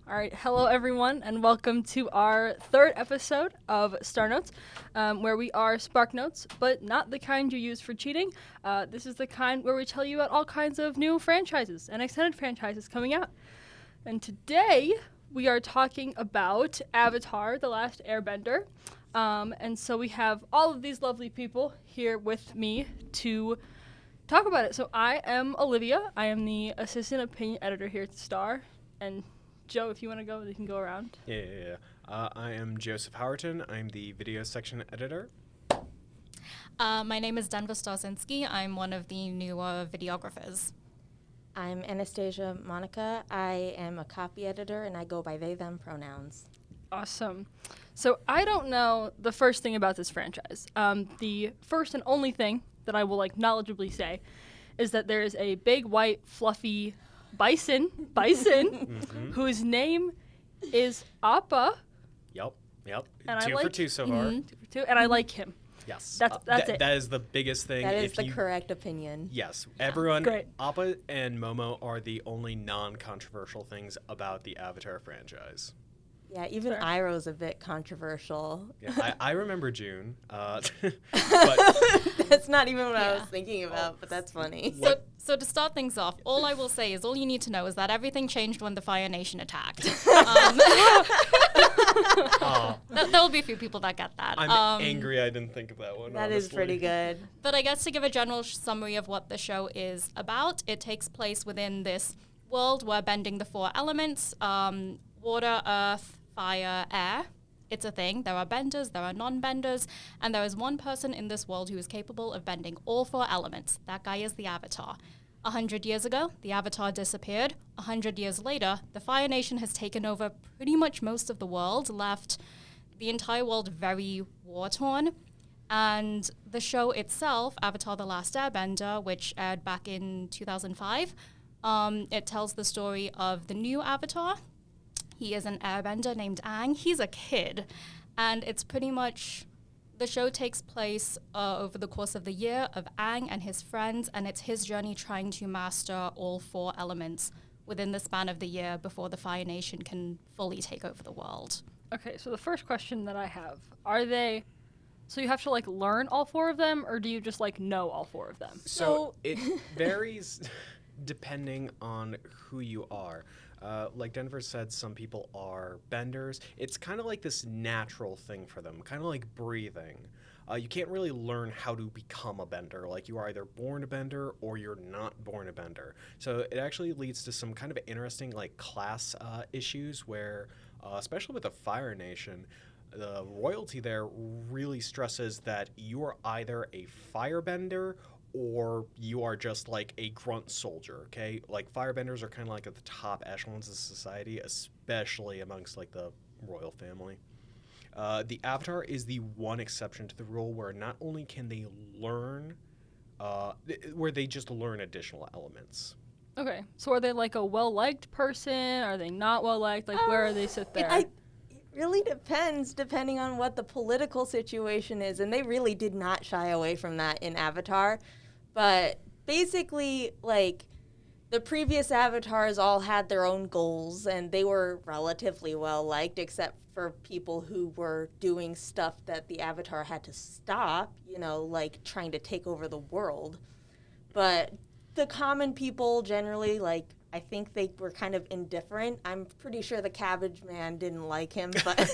All right, hello everyone, and welcome to our third episode of StarNotes, where we are Spark Notes, but not the kind you use for cheating. This is the kind where we tell you about all kinds of new franchises and extended franchises coming out. And today we are talking about Avatar: The Last Airbender. And so we have all of these lovely people here with me to talk about it. So I am Olivia. I am the assistant opinion editor here at Star, and Joe, if you want to go, you can go around. Yeah. I am Joseph Howerton. I'm the video section editor. My name is Denver Starzinski. I'm one of the newer videographers. I'm Anastasia Monica. I am a copy editor, and I go by they, them pronouns. Awesome. So I don't know the first thing about this franchise. The first and only thing that I will knowledgeably say is that there is a big, white, fluffy bison, Mm-hmm. whose name is Appa. Yep. And Two for two so far. 2 for 2, and I like him. Yes. That's it. That is the biggest thing. That is the correct opinion. Yes. Everyone, Great. Appa and Momo are the only non-controversial things about the Avatar franchise. Yeah, even Fair. Iroh's a bit controversial. Yeah, I remember June. But That's not even what I Yeah. was thinking about, but that's funny. So to start things off, all I will say is all you need to know is that everything changed when the Fire Nation attacked. There'll be a few people that get that. I'm angry I didn't think of that one. That is honestly. pretty good. But I guess to give a general summary of what the show is about, it takes place within this world where bending the four elements, water, earth, fire, air. It's a thing. There are benders, there are non-benders, and there is one person in this world who is capable of bending all four elements. That guy is the Avatar. 100 years ago, the Avatar disappeared. 100 years later, the Fire Nation has taken over pretty much most of the world, left the entire world very war-torn. And the show itself, Avatar: The Last Airbender, which aired back in 2005, it tells the story of the new Avatar. He is an airbender named Aang. He's a kid. And it's pretty much, the show takes place over the course of the year of Aang and his friends, and it's his journey trying to master all four elements within the span of the year before the Fire Nation can fully take over the world. Okay, so the first question that I have, so you have to learn all four of them, or do you just know all four of them? So it varies depending on who you are. Like Denver said, some people are benders. It's kind of like this natural thing for them, kind of like breathing. You can't really learn how to become a bender. You are either born a bender or you're not born a bender. So it actually leads to some kind of interesting class issues where, especially with the Fire Nation, the royalty there really stresses that you are either a firebender or you are just a grunt soldier, okay? Firebenders are kind of at the top echelons of society, especially amongst the royal family. The Avatar is the one exception to the rule where not only can they learn, where they just learn additional elements. Okay, so are they a well-liked person? Are they not well-liked? Where are they sit there? It really depends, depending on what the political situation is, and they really did not shy away from that in Avatar. But basically, the previous Avatars all had their own goals, and they were relatively well-liked, except for people who were doing stuff that the Avatar had to stop, trying to take over the world. But the common people generally, I think they were kind of indifferent. I'm pretty sure the Cabbage Man didn't like him, but...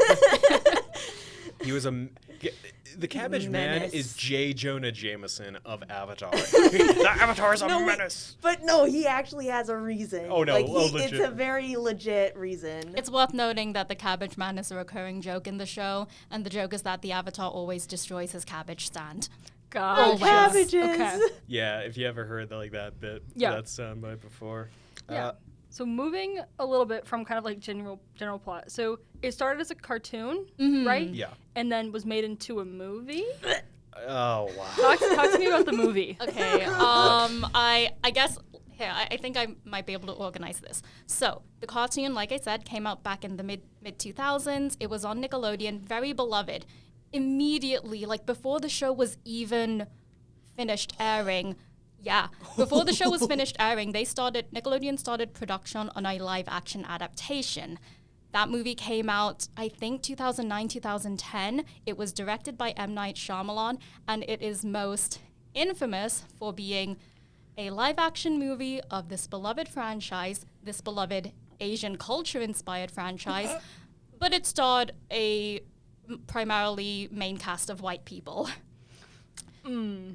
He was the Cabbage Man Menace. is J. Jonah Jameson of Avatar. The Avatar is a menace. But no, he actually has a reason. Oh, no. It's Legit. a very legit reason. It's worth noting that the Cabbage Man is a recurring joke in the show, and the joke is that the Avatar always destroys his cabbage stand. God. Always. Cabbages. Okay. Yeah, if you ever heard that bit, Yeah. that soundbite before. Yeah. So moving a little bit from kind of general plot. So it started as a cartoon, right? Yeah. And then was made into a movie. Oh, wow. Talk to me about the movie. Okay. I guess here I think I might be able to organize this. So the cartoon, like I said, came out back in the mid 2000s. It was on Nickelodeon, very beloved. Immediately, before the show was even finished airing, Yeah. Before the show was finished airing, Nickelodeon started production on a live-action adaptation. That movie came out, I think, 2009, 2010. It was directed by M. Night Shyamalan, and it is most infamous for being a live-action movie of this beloved franchise, this beloved Asian culture-inspired franchise, but it starred a primarily main cast of white people.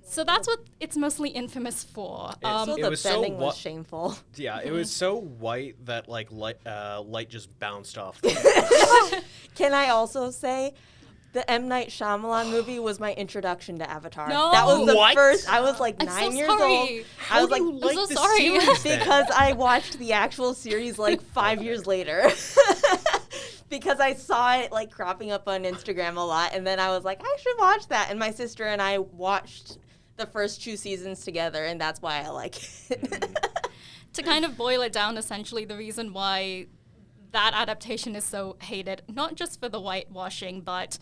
So that's what it's mostly infamous for. So It the was so bending was wha- shameful. Yeah, it was so white that like light just bounced off. Can I also say, the M. Night Shyamalan movie was my introduction to Avatar. No. That was the What? first. I was like I'm 9 so years sorry. old. I was like, you like so the sorry. series then? because I watched the actual series like 5 years later. Because I saw it like cropping up on Instagram a lot, and then I was like, I should watch that. And my sister and I watched the first 2 seasons together, and that's why I like it. To kind of boil it down, essentially the reason why that adaptation is so hated, not just for the whitewashing, but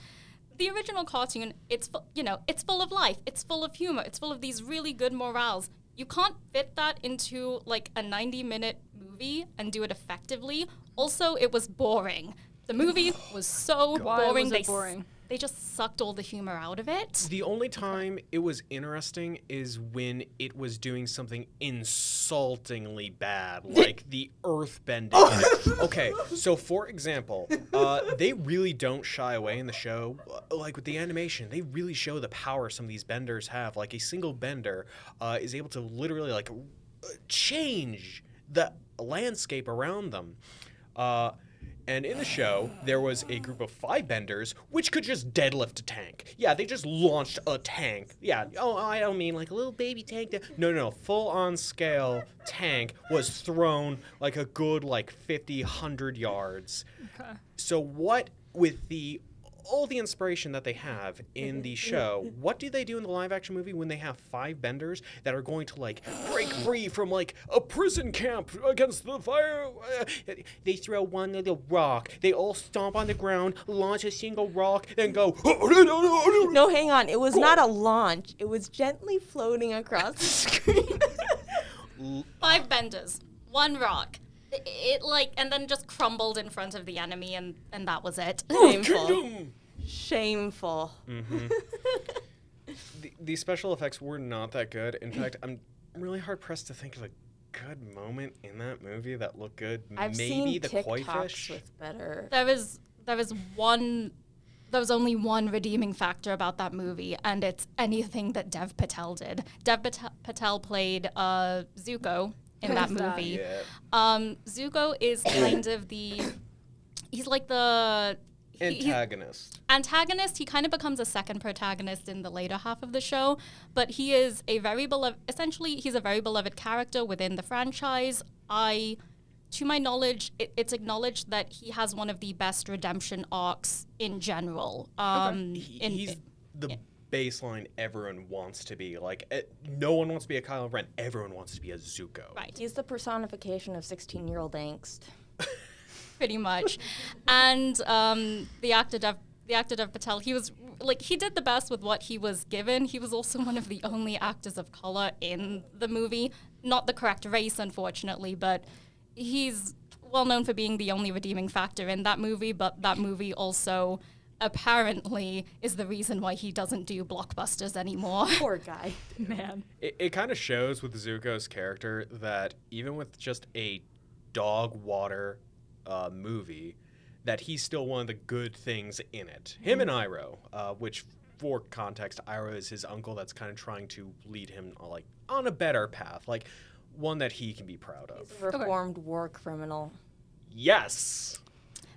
the original cartoon, it's full of life, it's full of humor, it's full of these really good morals. You can't fit that into like a 90-minute movie and do it effectively. Also, it was boring. The movie was so Why boring. was it boring? They just sucked all the humor out of it. The only time it was interesting is when it was doing something insultingly bad, like the earth bending. Okay, so for example, they really don't shy away in the show. Like with the animation, they really show the power some of these benders have. Like a single bender is able to literally like change the landscape around them. And in the show, there was a group of 5 benders which could just deadlift a tank. Yeah, they just launched a tank. Yeah, I don't mean like a little baby tank. No. Full-on scale tank was thrown like a good like 50, 100 yards. Okay. So what with all the inspiration that they have in the show, what do they do in the live-action movie when they have 5 benders that are going to like break free from like a prison camp against the fire? They throw one little rock. They all stomp on the ground, launch a single rock, then go. No, hang on. It was not a launch. It was gently floating across the screen. 5 benders, 1 rock. It like, and then just crumbled in front of the enemy, and that was it. Shameful. Shameful. Mm-hmm. The special effects were not that good. In fact, I'm really hard pressed to think of a good moment in that movie that looked good. I've Maybe seen the koi fish. TikToks with better. There was only one redeeming factor about that movie, and it's anything that Dev Patel did. Dev Patel played Zuko in that Who's that? movie. Yeah. Zuko is kind of he's like the Antagonist. Antagonist. He kind of becomes a second protagonist in the later half of the show, but he is a very beloved, essentially he's a very beloved character within the franchise. To my knowledge, it's acknowledged that he has one of the best redemption arcs in general. He's the baseline everyone wants to be. Like, no one wants to be a Kylo Ren. Everyone wants to be a Zuko. Right. He's the personification of 16-year-old angst. Pretty much. And the actor Dev Patel, he did the best with what he was given. He was also one of the only actors of color in the movie. Not the correct race, unfortunately, but he's well known for being the only redeeming factor in that movie, but that movie also apparently is the reason why he doesn't do blockbusters anymore. Poor guy. Man. It kind of shows with Zuko's character that even with just a dog water movie, that he's still one of the good things in it. Him and Iroh, which for context, Iroh is his uncle that's kind of trying to lead him like on a better path, like one that he can be proud of. He's a reformed war criminal. Yes.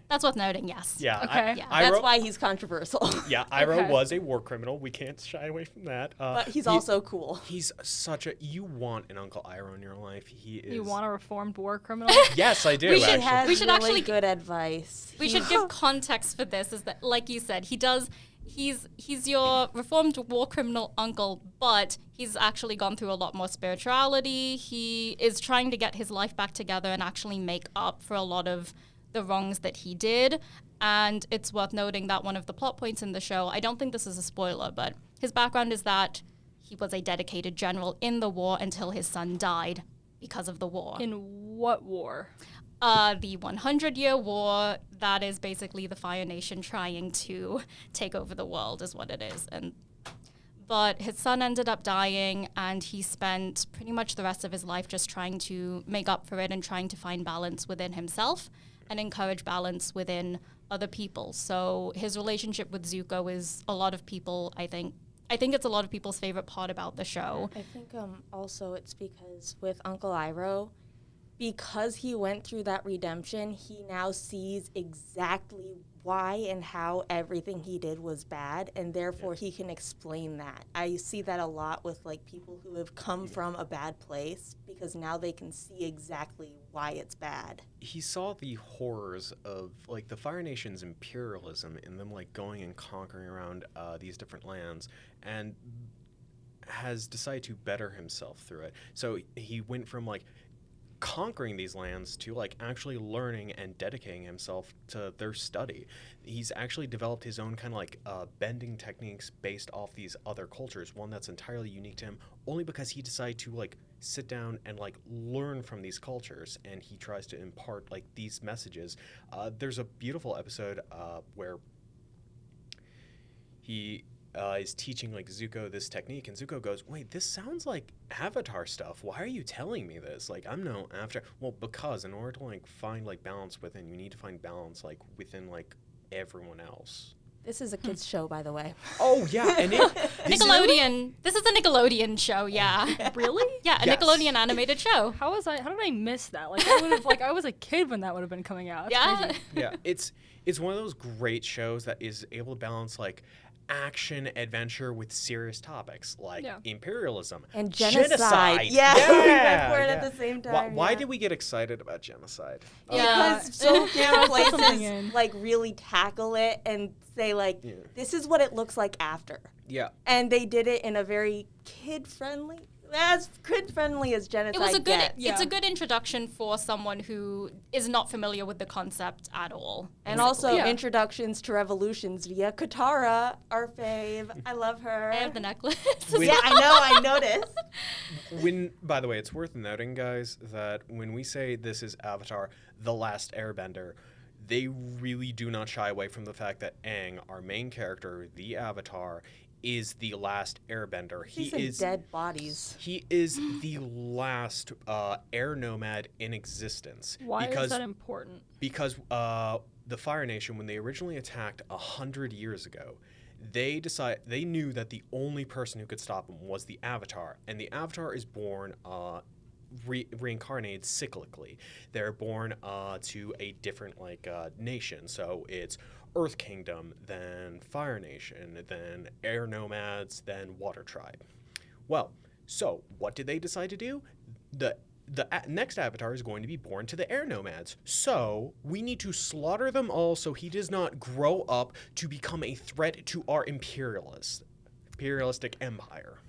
That's worth noting, yes. Yeah. Okay. Yeah. That's why he's controversial. Yeah, Iroh Okay. was a war criminal. We can't shy away from that. But he's also cool. He's such a. You want an Uncle Iroh in your life. He is. You want a reformed war criminal? Yes, I do. We should actually. Has We should really actually- good advice. We should give context for this, is that, like you said, he's your reformed war criminal uncle, but he's actually gone through a lot more spirituality. He is trying to get his life back together and actually make up for a lot of the wrongs that he did. And it's worth noting that one of the plot points in the show, I don't think this is a spoiler, but his background is that he was a dedicated general in the war until his son died because of the war. In what war? The 100-year war, that is basically the Fire Nation trying to take over the world is what it is. But his son ended up dying, and he spent pretty much the rest of his life just trying to make up for it and trying to find balance within himself and encourage balance within other people. So his relationship with Zuko is a lot of people, I think it's a lot of people's favorite part about the show. I think also it's because with Uncle Iroh, because he went through that redemption, he now sees exactly why and how everything he did was bad, and therefore he can explain that. I see that a lot with like people who have come from a bad place, because now they can see exactly why it's bad. He saw the horrors of like the Fire Nation's imperialism in them like going and conquering around these different lands, and has decided to better himself through it. So he went from like conquering these lands to like actually learning and dedicating himself to their study. He's actually developed his own kind of like bending techniques based off these other cultures, one that's entirely unique to him, only because he decided to like sit down and like learn from these cultures, and he tries to impart like these messages. There's a beautiful episode where he is teaching like Zuko this technique, and Zuko goes, "Wait, this sounds like Avatar stuff. Why are you telling me this? Like, I'm no Avatar." Well, because in order to like find like balance within, you need to find balance like within like everyone else. This is a kids show, by the way. Oh yeah, and Nickelodeon. This is a Nickelodeon show, yeah. Really? Yeah, a Yes. Nickelodeon animated show. How did I miss that? Like I would have I was a kid when that would have been coming out. That's Yeah. crazy. yeah, it's one of those great shows that is able to balance like action adventure with serious topics like imperialism And genocide. Yeah, we went for it at the same time. Why did we get excited about genocide? Yeah. Because so few something places in. like really tackle it and say like, this is what it looks like after. Yeah. And they did it in a very kid-friendly, as kid-friendly as genocide It was a good. gets. It's a good introduction for someone who is not familiar with the concept at all. And also Yeah. introductions to revolutions via Katara, our fave. I love her. I have the necklace. Yeah, I know. I noticed. By the way, it's worth noting, guys, that when we say this is Avatar, The Last Airbender, they really do not shy away from the fact that Aang, our main character, the Avatar, is the last airbender. He is dead bodies. He is the last air nomad in existence. Why is that important? Because the Fire Nation, when they originally attacked 100 years ago, they knew that the only person who could stop them was the Avatar, and the Avatar is born reincarnated cyclically. They're born to a different nation, so it's Earth Kingdom, then Fire Nation, then Air Nomads, then Water Tribe. Well, so what did they decide to do? The next Avatar is going to be born to the Air Nomads, so we need to slaughter them all so he does not grow up to become a threat to our imperialistic empire.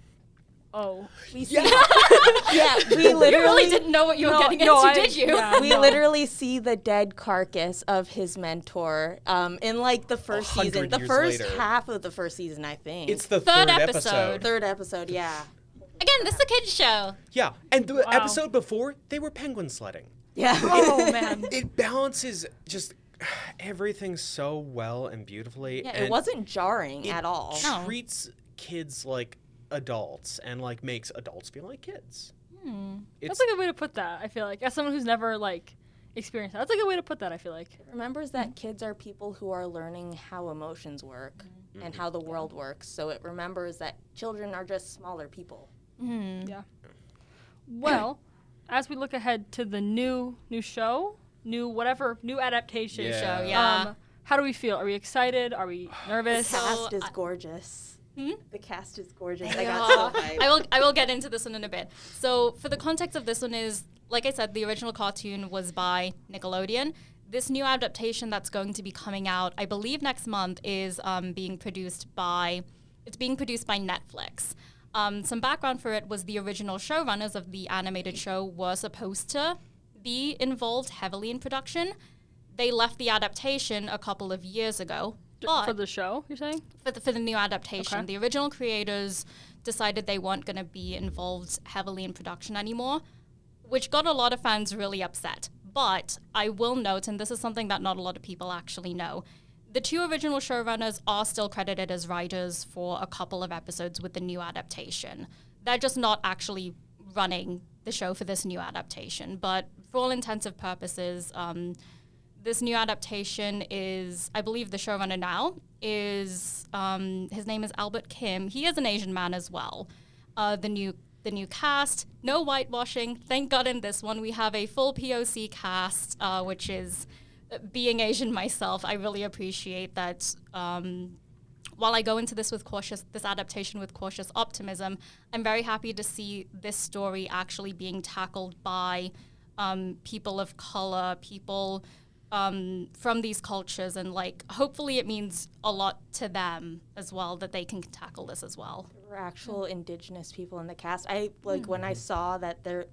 Oh. We literally You really didn't know what you were getting into, did you? Yeah, we literally see the dead carcass of his mentor in like the first 100 season. The years first later. half of the first season, I think. It's the Third third episode. third episode, yeah. Again, this is a kids show. Yeah, and the episode before, they were penguin sledding. Yeah. Oh man. It balances just everything so well and beautifully. Yeah, and it wasn't jarring at all. No. treats kids like adults and makes adults feel like kids. That's a good way to put that, I feel like. As someone who's never experienced that. That's a good way to put that, I feel like. It remembers that kids are people who are learning how emotions work and how the world works. So it remembers that children are just smaller people. Yeah. Well, as we look ahead to the new show, new adaptation Yeah. Show, yeah. How do we feel? Are we excited? Are we nervous? The cast So, is gorgeous. The cast is gorgeous. I Yeah. got so hyped. I will get into this one in a bit. So for the context of this one is, like I said, the original cartoon was by Nickelodeon. This new adaptation that's going to be coming out, I believe next month, is being produced by Netflix. Some background for it was the original showrunners of the animated show were supposed to be involved heavily in production. They left the adaptation a couple of years ago. But For the show, you're saying? for the new adaptation. Okay. The original creators decided they weren't going to be involved heavily in production anymore, which got a lot of fans really upset. But I will note, and this is something that not a lot of people actually know, the 2 original showrunners are still credited as writers for a couple of episodes with the new adaptation. They're just not actually running the show for this new adaptation. But for all intensive purposes, this new adaptation is, I believe the showrunner now is, his name is Albert Kim. He is an Asian man as well. The new cast, no whitewashing. Thank God in this one we have a full POC cast, which is, being Asian myself, I really appreciate that. While I go into this adaptation with cautious optimism, I'm very happy to see this story actually being tackled by people of color, people from these cultures, and like hopefully it means a lot to them as well that they can tackle this as well. There were actual indigenous people in the cast. When I saw that the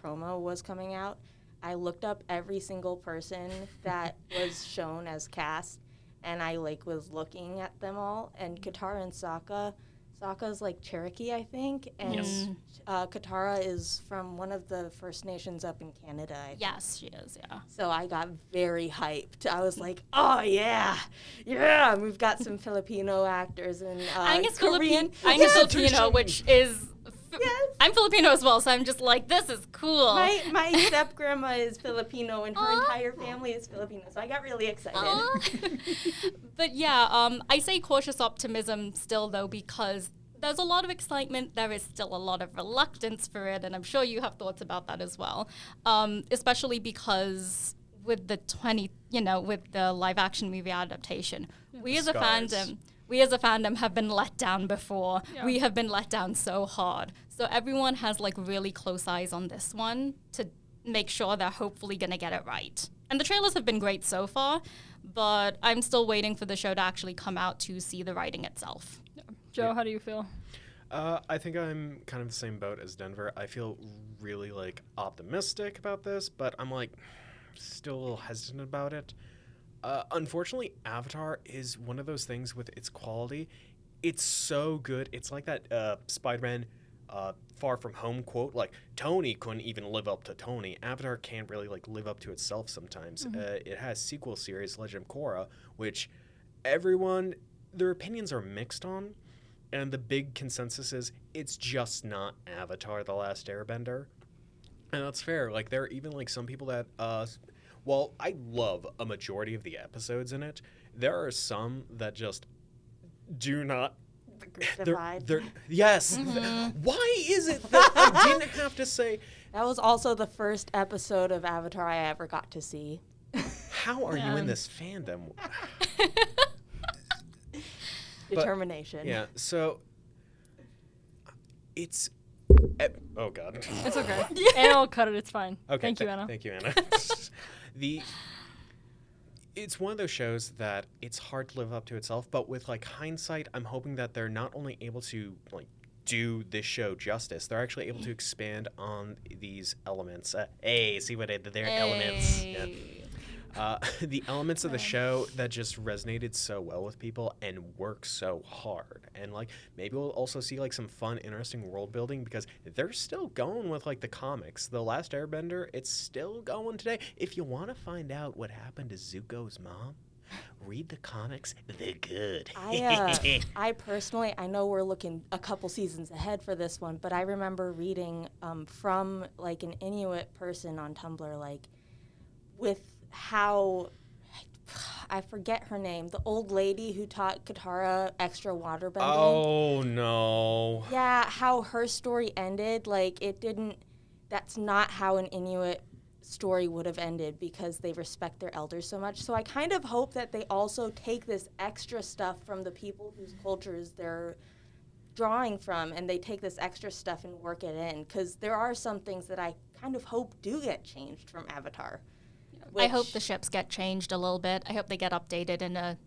promo was coming out, I looked up every single person that was shown as cast, and I was looking at them all. And Katara and Sokka's Cherokee, I think, and Yes. Katara is from one of the First Nations up in Canada. I think. Yes, she is, yeah. So I got very hyped. I was like, oh yeah. And we've got some Filipino actors and Angus Korean. Filipino, which is Yes. I'm Filipino as well, so I'm just like, this is cool. My step grandma is Filipino, and her entire family is Filipino. So I got really excited. But yeah, I say cautious optimism still though, because there's a lot of excitement. There is still a lot of reluctance for it, and I'm sure you have thoughts about that as well. Especially because with the with the live action movie adaptation, we as a fandom have been let down before. Yeah. We have been let down so hard. So everyone has really close eyes on this one to make sure they're hopefully going to get it right. And the trailers have been great so far, but I'm still waiting for the show to actually come out to see the writing itself. Yeah. Joe, how do you feel? I think I'm kind of the same boat as Denver. I feel really optimistic about this, but I'm still a little hesitant about it. Unfortunately, Avatar is one of those things with its quality. It's so good. It's like that Spider-Man Far From Home quote, Tony couldn't even live up to Tony. Avatar can't really live up to itself sometimes. Mm-hmm. It has sequel series, Legend of Korra, which everyone, their opinions are mixed on, and the big consensus is it's just not Avatar: The Last Airbender. And that's fair. There are even some people that while I love a majority of the episodes in it, there are some that just do not. Yes. Mm-hmm. Why is it that I didn't have to say? That was also the first episode of Avatar I ever got to see. How are you in this fandom? Determination. Yeah. So it's. Oh God. It's okay. Anna will cut it. It's fine. Okay. Thank you, Anna. Thank you, Anna. It's one of those shows that it's hard to live up to itself, but with hindsight, I'm hoping that they're not only able to do this show justice, they're actually able to expand on these elements. See what I did there? Elements. Yeah. The elements of the show that just resonated so well with people and work so hard. And maybe we'll also see some fun, interesting world building, because they're still going with the comics. The Last Airbender, it's still going today. If you want to find out what happened to Zuko's mom, read the comics. They're good. I personally, I know we're looking a couple seasons ahead for this one, but I remember reading from an Inuit person on Tumblr, with how, I forget her name, the old lady who taught Katara extra waterbending. Oh, no. Yeah, how her story ended, that's not how an Inuit story would have ended, because they respect their elders so much. So I kind of hope that they also take this extra stuff from the people whose cultures they're drawing from, and they take this extra stuff and work it in, because there are some things that I kind of hope do get changed from Avatar. I hope the ships get changed a little bit. I hope they get updated in a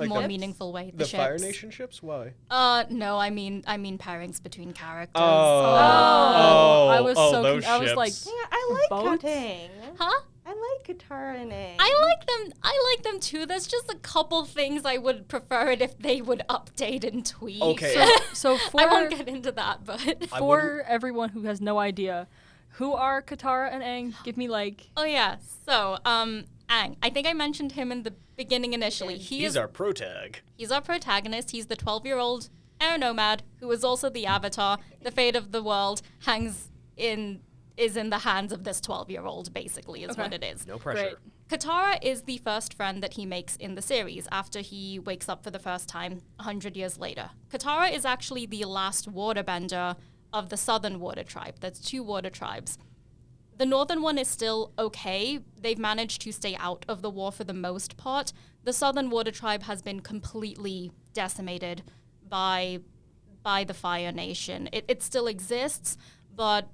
more meaningful way. The Fire Nation ships? Why? No, I mean pairings between characters. I was so those I was ships. Yeah, I like boats? Katang. Huh? I like Katara and Aang. I like them too. There's just a couple things I would prefer it if they would update and tweak. Okay. So for I won't get into that, but for everyone who has no idea, Who are Katara and Aang? Give me like. Oh yeah. So, Aang. I think I mentioned him in the beginning initially. He's our protag. He's our protagonist. He's the 12-year-old air nomad who is also the Avatar. The fate of the world is in the hands of this 12-year-old, basically, is what it is. No pressure. Great. Katara is the first friend that he makes in the series after he wakes up for the first time 100 years later. Katara is actually the last waterbender of the southern water tribe. There's 2 water tribes. The northern one is still okay. They've managed to stay out of the war for the most part. The southern water tribe has been completely decimated by the Fire Nation. It still exists, but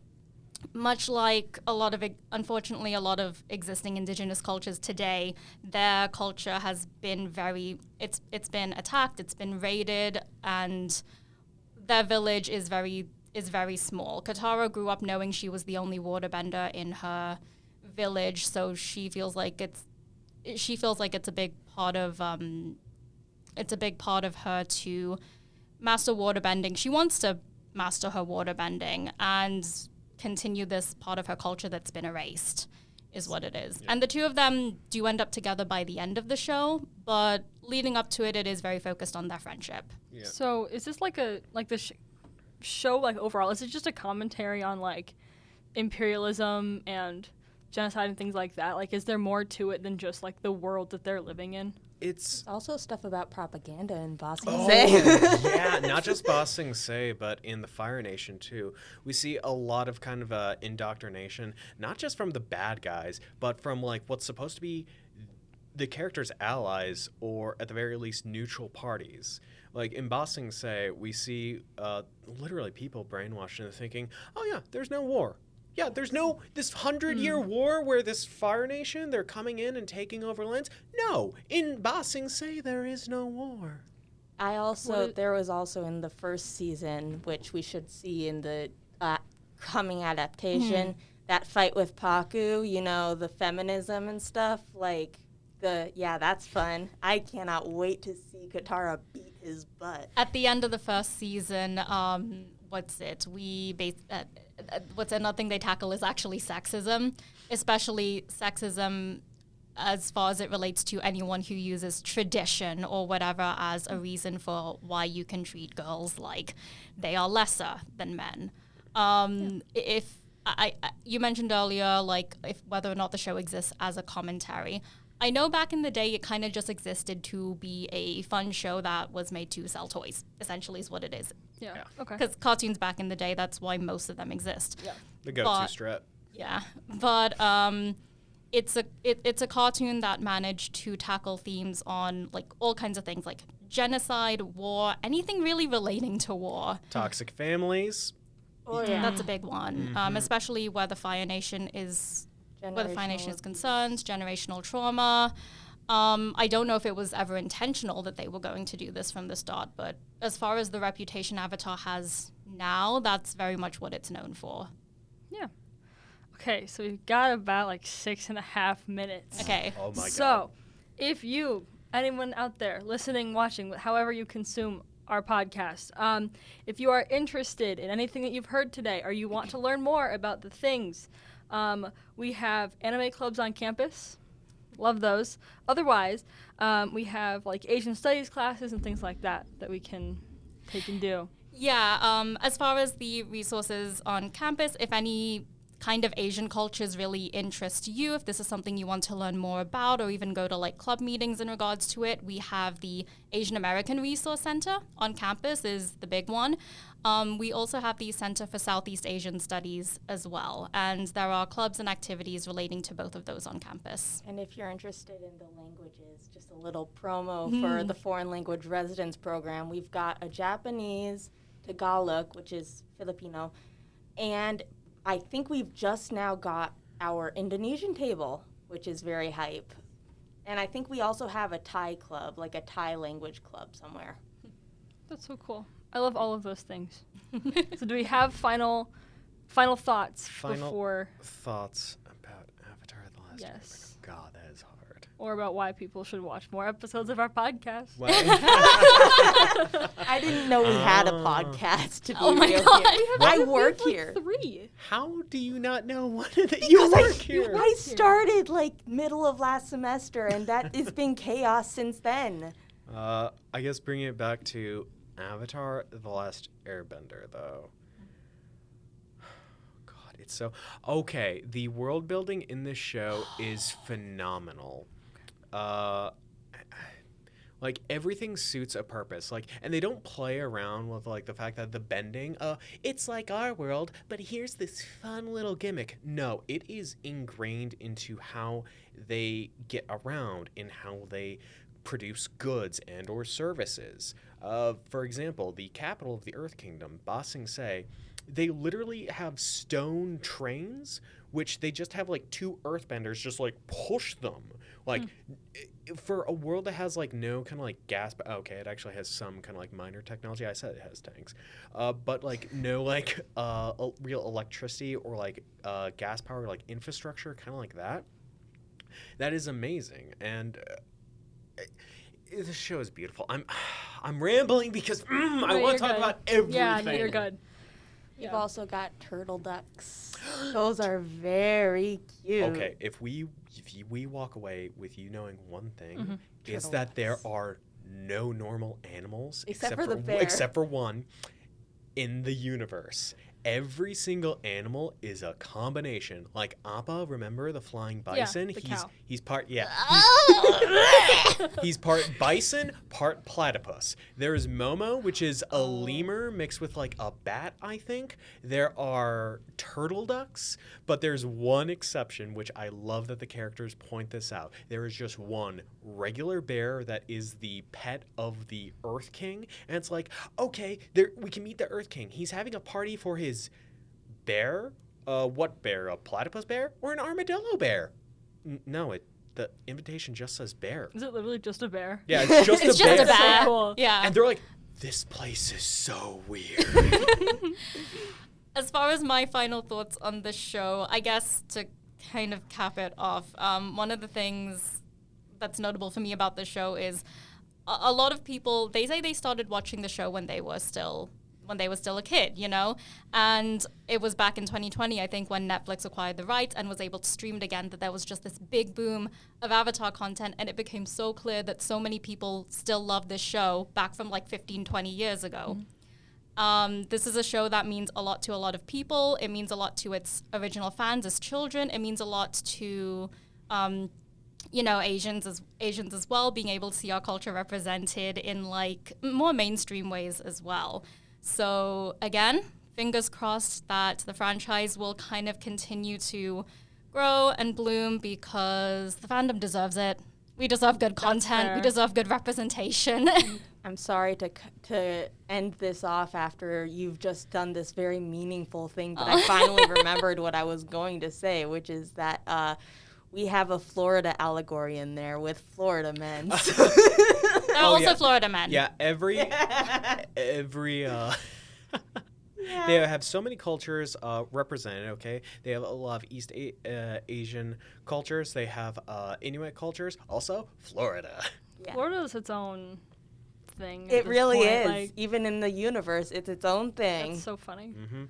much like unfortunately, a lot of existing indigenous cultures today, their culture has been it's been attacked, it's been raided, and their village is very small. Katara grew up knowing she was the only waterbender in her village, so she feels like it's a big part of her to master waterbending. She wants to master her waterbending and continue this part of her culture that's been erased, is what it is. Yeah. And the 2 of them do end up together by the end of the show, but leading up to it, it is very focused on their friendship. Yeah. So is this like the show, like, overall, is it just a commentary on like imperialism and genocide and things like that? Like, is there more to it than just like the world that they're living in? It's also stuff about propaganda and Ba Sing Oh, Se. yeah, not just Ba Sing Se, but in the Fire Nation too. We see a lot of kind of indoctrination, not just from the bad guys, but from like what's supposed to be the characters' allies, or at the very least neutral parties. Like in Ba Sing Se, we see literally people brainwashed into thinking, oh yeah, there's no war. Yeah, there's no this 100-year war where this Fire Nation, they're coming in and taking over lands. No, in Ba Sing Se, there is no war. There was also in the first season, which we should see in the coming adaptation, that fight with Paku, you know, the feminism and stuff, like, that's fun. I cannot wait to see Katara beat his butt. At the end of the first season, another thing they tackle is actually sexism, especially sexism as far as it relates to anyone who uses tradition or whatever as a reason for why you can treat girls like they are lesser than men. You mentioned earlier, like, whether or not the show exists as a commentary. I know back in the day it kind of just existed to be a fun show that was made to sell toys, essentially is what it is. Yeah. Okay. Because cartoons back in the day, that's why most of them exist. Yeah. The go-to strap. Yeah. But it's a cartoon that managed to tackle themes on like all kinds of things like genocide, war, anything really relating to war. Toxic families. Oh, yeah. That's a big one, especially where the Fire Nation is concerned, generational trauma. I don't know if it was ever intentional that they were going to do this from the start, but as far as the reputation Avatar has now, that's very much what it's known for. Yeah. Okay, so we've got about like 6.5 minutes. Okay. Oh my god. So, if anyone out there listening, watching, however you consume our podcast, if you are interested in anything that you've heard today, or you want to learn more about the things, we have anime clubs on campus. Love those. Otherwise, we have like Asian studies classes and things like that we can take and do. Yeah, as far as the resources on campus, if any kind of Asian cultures really interest you, if this is something you want to learn more about or even go to like club meetings in regards to it, we have the Asian American Resource Center on campus is the big one. We also have the Center for Southeast Asian Studies as well, and there are clubs and activities relating to both of those on campus. And if you're interested in the languages, just a little promo for the Foreign Language Residence Program, we've got a Japanese, Tagalog, which is Filipino, and I think we've just now got our Indonesian table, which is very hype. And I think we also have a Thai club, like a Thai language club somewhere. That's so cool. I love all of those things. So do we have final thoughts before? Thoughts about Avatar: The Last Yes. Airbender. God, that is hard. Or about why people should watch more episodes of our podcast. I didn't know we had a podcast, to be Oh my real God. here. I work like here. 3. How do you not know that you work here? I started like middle of last semester, and that has been chaos since then. I guess bringing it back to Avatar: The Last Airbender, though. God, it's so okay. The world building in this show is phenomenal. Like everything suits a purpose. Like, and they don't play around with like the fact that the bending, it's like our world, but here's this fun little gimmick. No, it is ingrained into how they get around and how they produce goods and or services. For example, the capital of the Earth Kingdom, Ba Sing Se, they literally have stone trains, which they just have like 2 earthbenders just like push them. Like for a world that has like no kind of like gas, but okay, it actually has some kind of like minor technology. I said it has tanks, but like no like real electricity or like gas power like infrastructure, kind of like that. That is amazing, and the show is beautiful. I'm rambling because I want to talk about everything. Yeah, no, you're good. You've also got turtle ducks. Those are very cute. Okay, if we walk away with you knowing one thing, is Turtle that there ducks. are no normal animals Except for the bear. except for one in the universe. Every single animal is a combination. Like Appa, remember the flying bison? the cow. He's part he's part bison, part platypus. There's Momo, which is a lemur mixed with like a bat, I think. There are turtle ducks, but there's one exception, which I love that the characters point this out. There is just one regular bear that is the pet of the Earth King, and it's like, okay, we can meet the Earth King. He's having a party for his bear. What bear? A platypus bear or an armadillo bear? No, the invitation just says bear. Is it literally just a bear? Yeah, it's just It's a just bear. a bear. So cool. Yeah. And they're like, this place is so weird. As far as my final thoughts on the show, I guess to kind of cap it off, one of the things that's notable for me about the show is a lot of people, they say they started watching the show when they were still a kid, you know? And it was back in 2020, I think, when Netflix acquired the rights and was able to stream it again, that there was just this big boom of Avatar content, and it became so clear that so many people still love this show back from like 15, 20 years ago. This is a show that means a lot to a lot of people. It means a lot to its original fans as children. It means a lot to, you know, Asians as well, being able to see our culture represented in like more mainstream ways as well. So again, fingers crossed that the franchise will kind of continue to grow and bloom because the fandom deserves it. We deserve good content. We deserve good representation. I'm sorry to end this off after you've just done this very meaningful thing, but I finally remembered what I was going to say, which is that we have a Florida allegory in there with Florida men. They're also Florida men. Yeah, every they have so many cultures represented, okay? They have a lot of East Asian cultures. They have Inuit cultures. Also, Florida. Yeah. Florida is its own thing. at It this really point. is. Like, Even in the universe, it's its own thing. that's so funny. Mm-hmm.